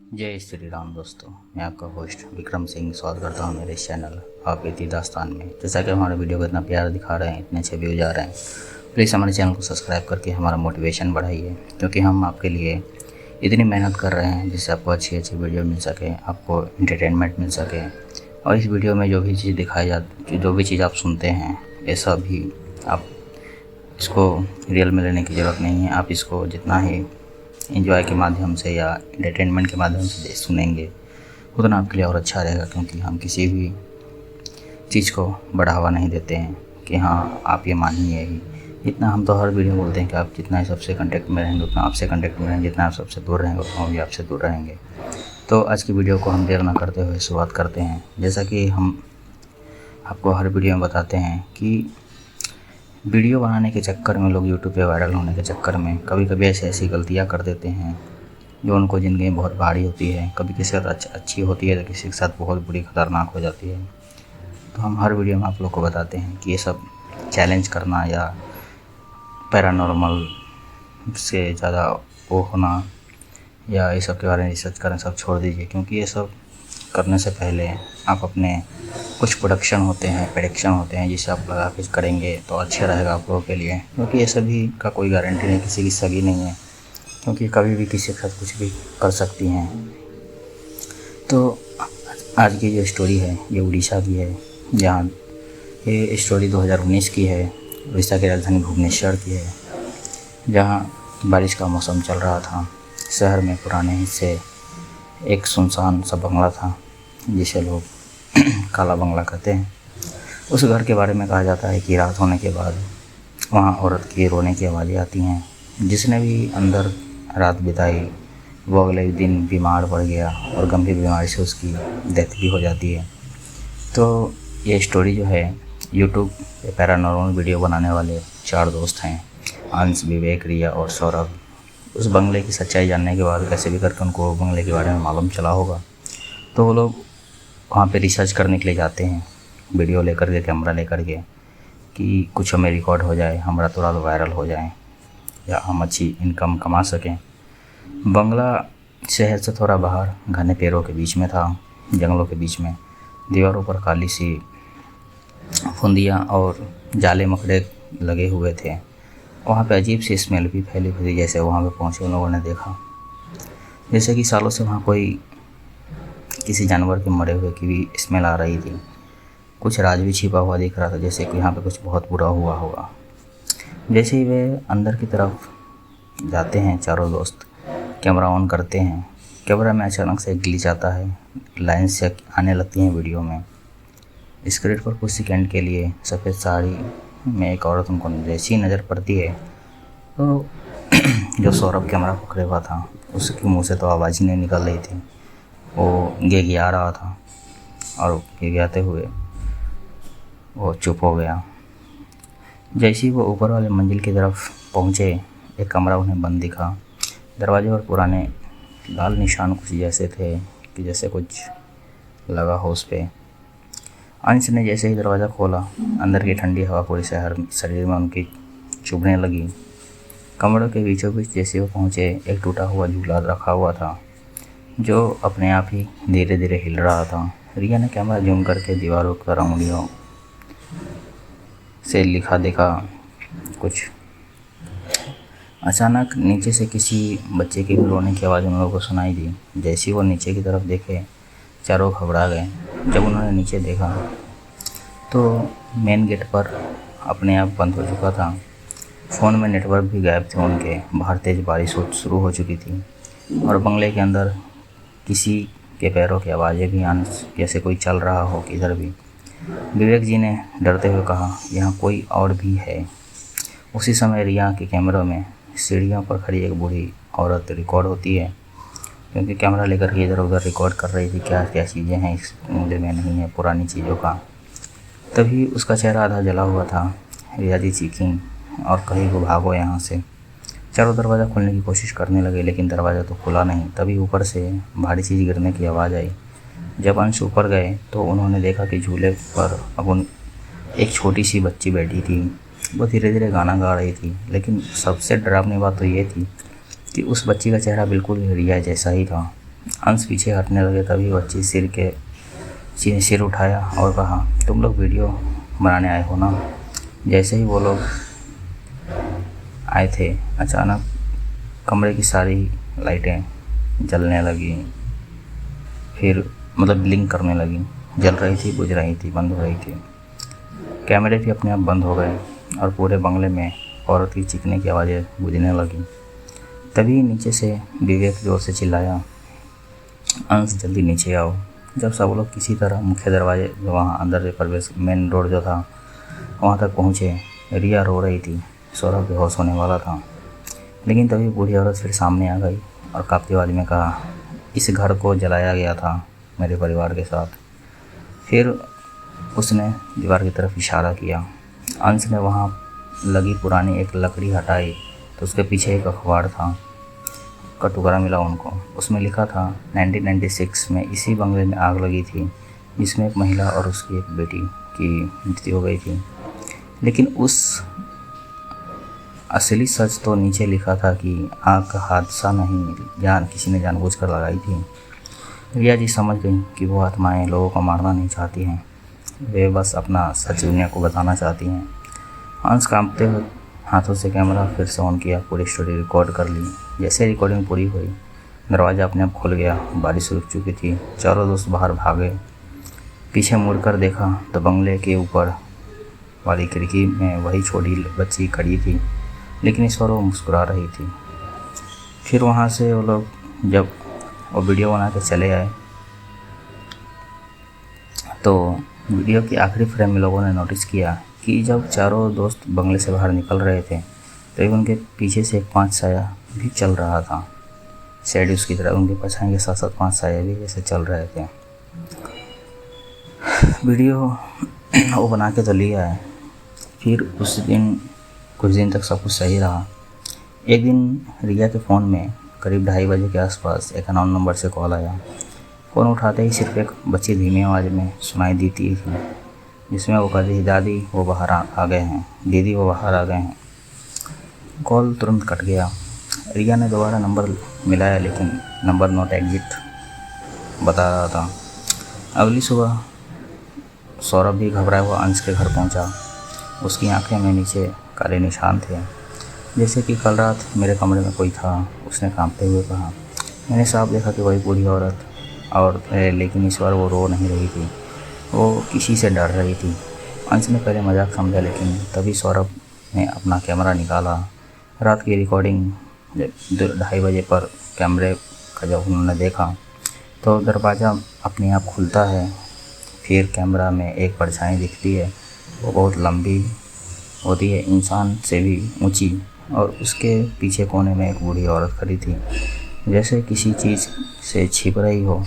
जय श्री राम दोस्तों, मैं आपका होस्ट विक्रम सिंह स्वागत करता हूँ मेरे चैनल आप इति दास्तान में। जैसा कि हमारे वीडियो को इतना प्यार दिखा रहे हैं, इतने अच्छे व्यूज आ रहे हैं, प्लीज़ हमारे चैनल को सब्सक्राइब करके हमारा मोटिवेशन बढ़ाइए, क्योंकि हम आपके लिए इतनी मेहनत कर रहे हैं जिससे आपको अच्छी अच्छी वीडियो मिल सके, आपको इंटरटेनमेंट मिल सके। और इस वीडियो में जो भी चीज़ दिखाई जाती, जो भी चीज़ आप सुनते हैं, ऐसा भी आप इसको रियल में लेने की ज़रूरत नहीं है। आप इसको जितना ही एंजॉय के माध्यम से या एंटरटेनमेंट के माध्यम से सुनेंगे उतना आपके लिए और अच्छा रहेगा, क्योंकि हम किसी भी चीज़ को बढ़ावा नहीं देते हैं कि हाँ आप ये मानिए ही। जितना हम तो हर वीडियो में बोलते हैं कि आप जितना ही सबसे कांटेक्ट में रहेंगे उतना आपसे कांटेक्ट में रहेंगे, जितना आप सबसे दूर रहेंगे उतना हम भी आपसे दूर रहेंगे। तो आज की वीडियो को हम देर न करते हुए शुरुआत करते हैं। जैसा कि हम आपको हर वीडियो में बताते हैं कि वीडियो बनाने के चक्कर में लोग यूट्यूब पे वायरल होने के चक्कर में कभी कभी ऐसी गलतियाँ कर देते हैं जो उनको ज़िंदगी में बहुत भारी होती है। कभी किसी के साथ अच्छी होती है तो किसी के साथ बहुत बुरी खतरनाक हो जाती है। तो हम हर वीडियो में आप लोग को बताते हैं कि ये सब चैलेंज करना या पैरानॉर्मल से ज़्यादा वो होना या ये सब के बारे में रिसर्च करना सब छोड़ दीजिए, क्योंकि ये सब करने से पहले आप अपने कुछ प्रोडक्शन होते हैं, प्रेडिक्शन होते हैं, जिसे आप लगा के करेंगे तो अच्छा रहेगा आप लोगों के लिए, क्योंकि ये सभी का कोई गारंटी नहीं, किसी की सगी नहीं है, क्योंकि कभी भी किसी के साथ कुछ भी कर सकती हैं। तो आज की जो स्टोरी है ये उड़ीसा की है, जहाँ ये स्टोरी 2019 की है। उड़ीसा की राजधानी भुवनेश्वर की है, जहाँ बारिश का मौसम चल रहा था। शहर में पुराने हिस्से एक सुनसान सा बंगला था जिसे लोग काला बंगला कहते हैं। उस घर के बारे में कहा जाता है कि रात होने के बाद वहाँ औरत की रोने की आवाज़ें आती हैं। जिसने भी अंदर रात बिताई वो अगले दिन बीमार पड़ गया और गंभीर बीमारी से उसकी डेथ भी हो जाती है। तो ये स्टोरी जो है यूट्यूब पे पैरानॉर्मल वीडियो बनाने वाले 4 दोस्त हैं, अंश, विवेक, रिया और सौरभ। उस बंगले की सच्चाई जानने के बाद कैसे भी करके उनको बंगले के बारे में मालूम चला होगा, तो वो लोग वहाँ पे रिसर्च करने के लिए जाते हैं, वीडियो लेकर के, कैमरा लेकर के, कि कुछ हमें रिकॉर्ड हो जाए, हमारा थोड़ा वायरल हो जाए या हम अच्छी इनकम कमा सकें। बंगला शहर से थोड़ा बाहर घने पेड़ों के बीच में था, जंगलों के बीच में। दीवारों पर काली सी फुंदियाँ और जाले मकड़े लगे हुए थे। वहाँ पे अजीब सी स्मेल भी फैली हुई थी। जैसे वहाँ पे पहुँचे उन लोगों ने देखा जैसे कि सालों से वहाँ कोई किसी जानवर के मरे हुए की भी स्मेल आ रही थी। कुछ राज भी छिपा हुआ दिख रहा था, जैसे कि यहाँ पे कुछ बहुत बुरा हुआ होगा। जैसे ही वे अंदर की तरफ जाते हैं, चारों दोस्त कैमरा ऑन करते हैं। कैमरा में अचानक से एक ग्लिच आता है, लाइन से आने लगती हैं वीडियो में। स्क्रीन पर कुछ सेकंड के लिए सफ़ेद साड़ी में एक औरत उनको जैसी नज़र पड़ती है तो जो सौरभ कैमरा पकड़े हुआ था उसके मुंह से तो आवाज़ ही नहीं निकल रही थी। वो गिड़गिड़ा रहा था और गिड़गिड़ाते हुए वो चुप हो गया। जैसे ही वो ऊपर वाले मंजिल की तरफ पहुँचे, एक कमरा उन्हें बंद दिखा। दरवाजे पर पुराने लाल निशान कुछ जैसे थे कि जैसे कुछ लगा हो उस पर। अंश ने जैसे ही दरवाज़ा खोला, अंदर की ठंडी हवा पूरे शरीर में उनकी चुभने लगी। कमरों के बीचों बीच जैसे वो पहुँचे, एक टूटा हुआ झूला रखा हुआ था जो अपने आप ही धीरे धीरे हिल रहा था। रिया ने कैमरा जूम करके दीवारों पर उंगलियों से लिखा देखा कुछ। अचानक नीचे से किसी बच्चे की रोने की आवाज़ उन लोगों को सुनाई दी। जैसे ही वो नीचे की तरफ देखे, चारों घबरा गए। जब उन्होंने नीचे देखा तो मेन गेट पर अपने आप बंद हो चुका था। फ़ोन में नेटवर्क भी गायब थे उनके। बाहर तेज़ बारिश शुरू हो चुकी थी और बंगले के अंदर किसी के पैरों की आवाज़ें भी आने, जैसे कोई चल रहा हो किधर भी। विवेक जी ने डरते हुए कहा, यहाँ कोई और भी है। उसी समय रिया के कैमरों में सीढ़ियों पर खड़ी एक बूढ़ी औरत रिकॉर्ड होती है, क्योंकि कैमरा लेकर के इधर उधर रिकॉर्ड कर रही थी क्या क्या चीज़ें हैं इस मूल्य में नहीं है, पुरानी चीज़ों का। तभी उसका चेहरा आधा जला हुआ था। रिया जी चीखीं और कहीं को भागो यहाँ से। चारों दरवाज़ा खोलने की कोशिश करने लगे, लेकिन दरवाज़ा तो खुला नहीं। तभी ऊपर से भारी चीज़ गिरने की आवाज़ आई। जब अंश ऊपर गए तो उन्होंने देखा कि झूले पर अब एक छोटी सी बच्ची बैठी थी। वो धीरे धीरे गाना गा रही थी, लेकिन सबसे डरावनी बात तो ये थी कि उस बच्ची का चेहरा बिल्कुल रिया जैसा ही था। अंश पीछे हटने लगे, तभी बच्ची सिर उठाया और कहा, तुम लोग वीडियो बनाने आए हो ना। जैसे ही वो लोग आए थे, अचानक कमरे की सारी लाइटें जलने लगी, फिर मतलब ब्लिंक करने लगी। जल रही थी, बुझ रही थी, बंद हो रही थी। कैमरे भी अपने आप बंद हो गए और पूरे बंगले में औरत की चीखने की आवाज़ें गूंजने लगी। तभी नीचे से विवेक जोर से चिल्लाया, अंश जल्दी नीचे आओ। जब सब लोग किसी तरह मुख्य दरवाजे जो वहाँ अंदर से प्रवेश मेन रोड जो था वहाँ तक पहुँचे, रिया रो रही थी। सौरभ बेहोश होने वाला था, लेकिन तभी बूढ़ी औरत फिर सामने आ गई और कांपती आवाज़ में कहा, इस घर को जलाया गया था मेरे परिवार के साथ। फिर उसने दीवार की तरफ इशारा किया। अंश ने वहाँ लगी पुरानी एक लकड़ी हटाई तो उसके पीछे एक अखबार था का टुकड़ा मिला उनको। उसमें लिखा था 1996 में इसी बंगले में आग लगी थी, जिसमें एक महिला और उसकी एक बेटी की मृत्यु हो गई थी। लेकिन उस असली सच तो नीचे लिखा था कि आग का हादसा नहीं, किसी ने जानबूझकर लगाई थी। रिया जी समझ गई कि वो आत्माएं लोगों को मारना नहीं चाहती हैं, वे बस अपना सच दुनिया को बताना चाहती हैं। अंश कांपते हुए हाथों से कैमरा फिर से ऑन किया, पूरी स्टोरी रिकॉर्ड कर ली। जैसे रिकॉर्डिंग पूरी हुई, दरवाज़ा अपने आप खुल गया। बारिश रुक चुकी थी, चारों दोस्त बाहर भागे। पीछे मुड़कर देखा तो बंगले के ऊपर वाली खिड़की में वही छोटी बच्ची खड़ी थी, लेकिन इस बार वो मुस्कुरा रही थी। फिर वहाँ से वो लोग जब वो वीडियो बना के चले आए तो वीडियो की आखिरी फ्रेम में लोगों ने नोटिस किया कि जब चारों दोस्त बंगले से बाहर निकल रहे थे तो उनके पीछे से एक 5 साया भी चल रहा था। शैड उसकी तरह उनके परछाई के साथ साथ 5 साया भी जैसे चल रहे थे। वीडियो वो बना के तो लिया है। फिर उस दिन कुछ दिन तक सब कुछ सही रहा। एक दिन रिया के फ़ोन में करीब 2:30 बजे के आसपास एक अननोन नंबर से कॉल आया। फ़ोन उठाते ही सिर्फ एक बच्ची धीमी आवाज़ में सुनाई देती थी, जिसमें वो कहती थी, दादी वो बाहर आ गए हैं, दीदी वो बाहर आ गए हैं। कॉल तुरंत कट गया। रिया ने दोबारा नंबर मिलाया, लेकिन नंबर नॉट एग्जिट बता रहा था। अगली सुबह सौरभ भी घबराया हुआ अंश के घर पहुंचा। उसकी आंखें में नीचे काले निशान थे, जैसे कि कल रात मेरे कमरे में कोई था। उसने कांपते हुए कहा, मैंने साफ देखा कि वही बूढ़ी औरत लेकिन इस बार वो रो नहीं रही थी, वो किसी से डर रही थी। अंश ने पहले मजाक समझा, लेकिन तभी सौरभ ने अपना कैमरा निकाला। रात की रिकॉर्डिंग 2:30 बजे पर कैमरे का जब उन्होंने देखा तो दरवाज़ा अपने आप खुलता है। फिर कैमरा में एक परछाई दिखती है, वो बहुत लंबी होती है, इंसान से भी ऊंची, और उसके पीछे कोने में एक बूढ़ी औरत खड़ी थी, जैसे किसी चीज़ से छिप रही हो।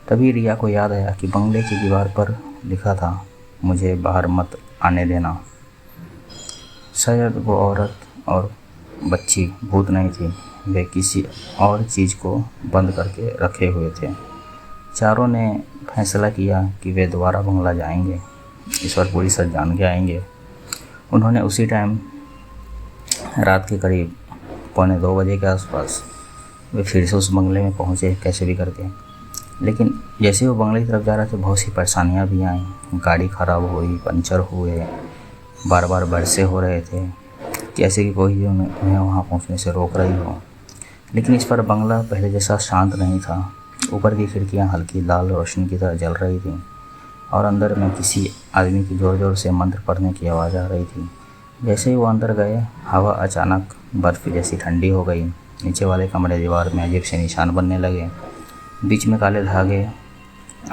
तभी रिया को याद आया कि बंगले की दीवार पर लिखा था, मुझे बाहर मत आने देना। शायद वो औरत और बच्ची भूत नहीं थी, वे किसी और चीज़ को बंद करके रखे हुए थे। चारों ने फैसला किया कि वे दोबारा बंगला जाएंगे, इस पर पूरी सच जान के आएंगे। उन्होंने उसी टाइम रात के करीब 1:45 बजे के आसपास वे फिर से उस बंगले में पहुंचे, कैसे भी करके। लेकिन जैसे वो बंगले की तरफ जा रहे थे, बहुत सी परेशानियां भी आईं। गाड़ी ख़राब हुई, पंचर हुए, बार बार बरसे हो रहे थे, जैसे कि कोई उन्हें वहाँ पहुँचने से रोक रही हो। लेकिन इस पर बंगला पहले जैसा शांत नहीं था। ऊपर की खिड़कियाँ हल्की लाल रोशनी की तरह जल रही थीं और अंदर में किसी आदमी की ज़ोर ज़ोर से मंत्र पढ़ने की आवाज़ आ रही थी। जैसे ही वो अंदर गए, हवा अचानक बर्फ़ जैसी ठंडी हो गई। नीचे वाले कमरे दीवार में अजीब से निशान बनने लगे। बीच में काले धागे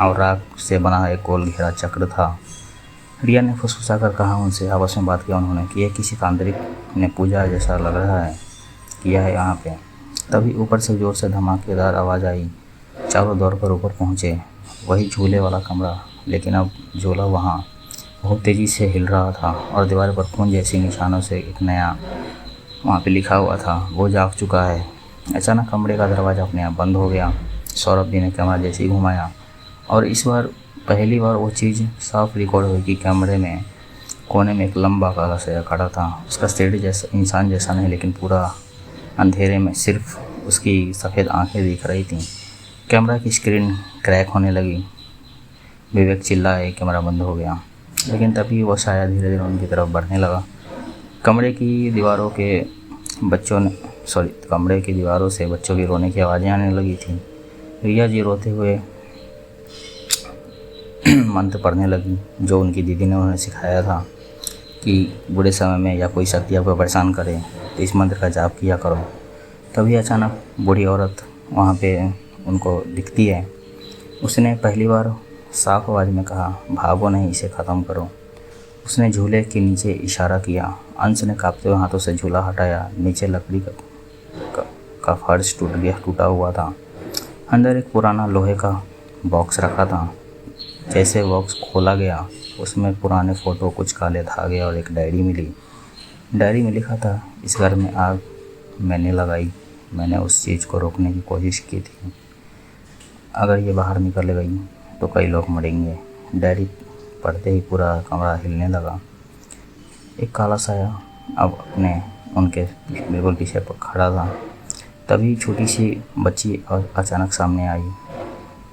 और राख से बना एक गोल घेरा चक्र था। रिया ने फुसफुसा कर कहा उनसे, आपस में बात किया उन्होंने कि यह किसी तांत्रिक ने पूजा जैसा लग रहा है किया है यहाँ पे। तभी ऊपर से ज़ोर से धमाकेदार आवाज़ आई। चारों दौड़ कर ऊपर पहुँचे। वही झूले वाला कमरा, लेकिन अब झूला वहाँ बहुत तेज़ी से हिल रहा था और दीवार पर खून जैसी निशानों से एक नया वहाँ पे लिखा हुआ था, वो जाग चुका है। अचानक कमरे का दरवाज़ा अपने आप बंद हो गया। सौरभ जी ने कैमरा जैसे ही घुमाया और इस बार पहली बार वो चीज़ साफ रिकॉर्ड हुई कि कैमरे में कोने में एक लंबा काला साया खड़ा था। उसका सिर जैसा, इंसान जैसा नहीं, लेकिन पूरा अंधेरे में सिर्फ उसकी सफ़ेद आंखें दिख रही थीं। कैमरा की स्क्रीन क्रैक होने लगी। विवेक चिल्लाए, कैमरा बंद हो गया। लेकिन तभी वो साया धीरे धीरे उनकी तरफ बढ़ने लगा। कमरे की दीवारों से बच्चों की रोने की आवाज़ें आने लगी थी। रिया जी रोते हुए मंत्र पढ़ने लगी, जो उनकी दीदी ने उन्हें सिखाया था कि बुरे समय में या कोई शक्ति आपको परेशान करे तो इस मंत्र का जाप किया करो। तभी अचानक बूढ़ी औरत वहाँ पे उनको दिखती है। उसने पहली बार साफ आवाज़ में कहा, भागो नहीं, इसे ख़त्म करो। उसने झूले के नीचे इशारा किया। अंश ने कांपते हुए हाथों से झूला हटाया। नीचे लकड़ी का फर्श टूटा हुआ था। अंदर एक पुराना लोहे का बॉक्स रखा था। जैसे बॉक्स खोला गया, उसमें पुराने फ़ोटो, कुछ काले धागे और एक डायरी मिली। डायरी में लिखा था, इस घर में आग मैंने लगाई। मैंने उस चीज़ को रोकने की कोशिश की थी। अगर ये बाहर निकल गई तो कई लोग मरेंगे। डायरी पढ़ते ही पूरा कमरा हिलने लगा। एक काला साया अब उनके बिल्कुल पीछे पर खड़ा था। तभी छोटी सी बच्ची अचानक सामने आई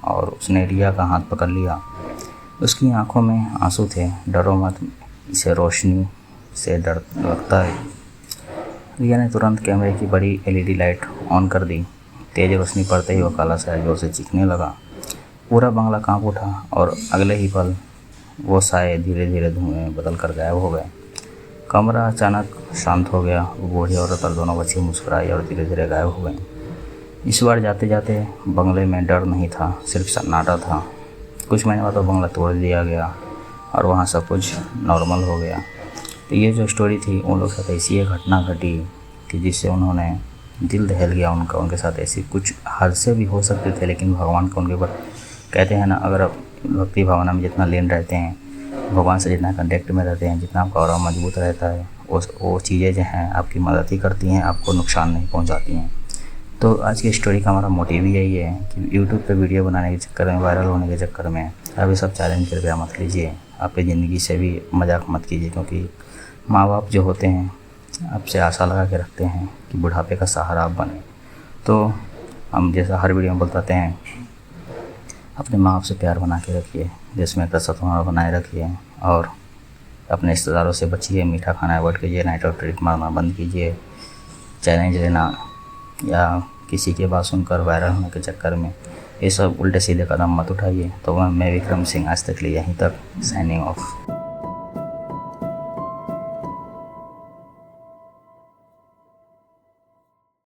और उसने रिया का हाथ पकड़ लिया। उसकी आंखों में आंसू थे। डरो मत, इसे रोशनी से डर लगता है। रिया ने तुरंत कैमरे की बड़ी LED लाइट ऑन कर दी। तेज रोशनी पड़ते ही वो काला साया जोर से चीखने लगा। पूरा बंगला कांप उठा और अगले ही पल वो साए धीरे धीरे धुएं में बदल कर गायब हो गए। कमरा अचानक शांत हो गया। वो बूढ़ी औरत और दोनों बच्ची मुस्कुराई और धीरे धीरे गायब हो गई। इस बार जाते जाते बंगले में डर नहीं था, सिर्फ सन्नाटा था। कुछ महीने बाद वो बंगला तोड़ दिया गया और वहाँ सब कुछ नॉर्मल हो गया। तो ये जो स्टोरी थी, उन लोग के साथ ऐसी एक घटना घटी कि जिससे उन्होंने दिल दहल गया उनका। उनके साथ ऐसी कुछ हादसे भी हो सकते थे, लेकिन भगवान को उनके ऊपर, कहते हैं ना, अगर आप भक्ति भावना में जितना लीन रहते हैं, भगवान से जितना कनेक्ट में रहते हैं, जितना आपका ऑरा मजबूत रहता है, वो चीज़ें जो हैं आपकी मदद ही करती हैं, आपको नुकसान नहीं पहुंचाती हैं। तो आज की स्टोरी का हमारा मोटिव ही यही है कि यूट्यूब पे वीडियो बनाने के चक्कर में, वायरल होने के चक्कर में आप ये सब चैलेंज कृपया मत लीजिए। आपकी ज़िंदगी से भी मजाक मत कीजिए, क्योंकि माँ बाप जो होते हैं आपसे आशा लगा के रखते हैं कि बुढ़ापे का सहारा आप बने। तो हम जैसा हर वीडियो में बताते हैं, अपने माँ बाप से प्यार बना के रखिए, जिसमें एक सद्भावना बनाए रखिए और अपने रिश्तेदारों से बचिए। मीठा खाना अवॉइड कीजिए, नाइट आउट ट्रिप मारना बंद कीजिए। चैलेंज लेना या किसी की बात सुनकर वायरल होने के चक्कर में ये सब उल्टे सीधे कदम मत उठाइए। तो मैं विक्रम सिंह आज तक लिए यहीं तक साइनिंग ऑफ।